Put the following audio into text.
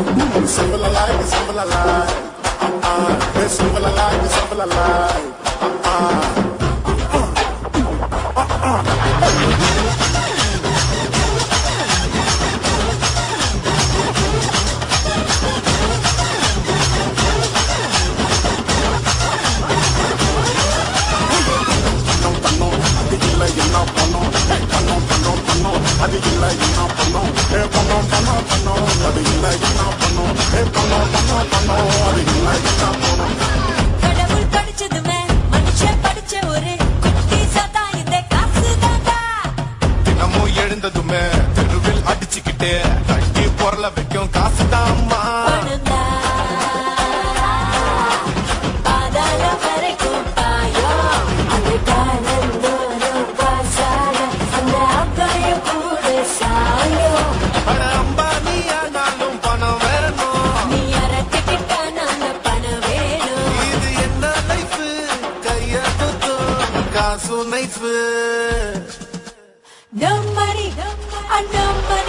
Simple alive, simple alive. It's simple alive, simple alive. கடவுள் படிச்சதுமே மனுஷன் படிச்ச ஒரு குட்டி சதா இந்த காசு தாண்டா. தினமும் எழுந்ததுமே தெருவில் அடிச்சுக்கிட்டே கட்டி பொருள வைக்கும் காசு தான் அம்மா. பணந்தா பாதாளம் வரைக்கும் பாயும். அது காலந்தோறும் பாசால அந்த அப்பாயம் கூட சாயும். அட அம்பானி ஆனாலும் பணம் வேணும். நீ அரட்டிக்கிட்டா நாங்க பணம் வேணும். இது என்ன லைஃப் கைய துத்தும் காசு knife. No money, no money.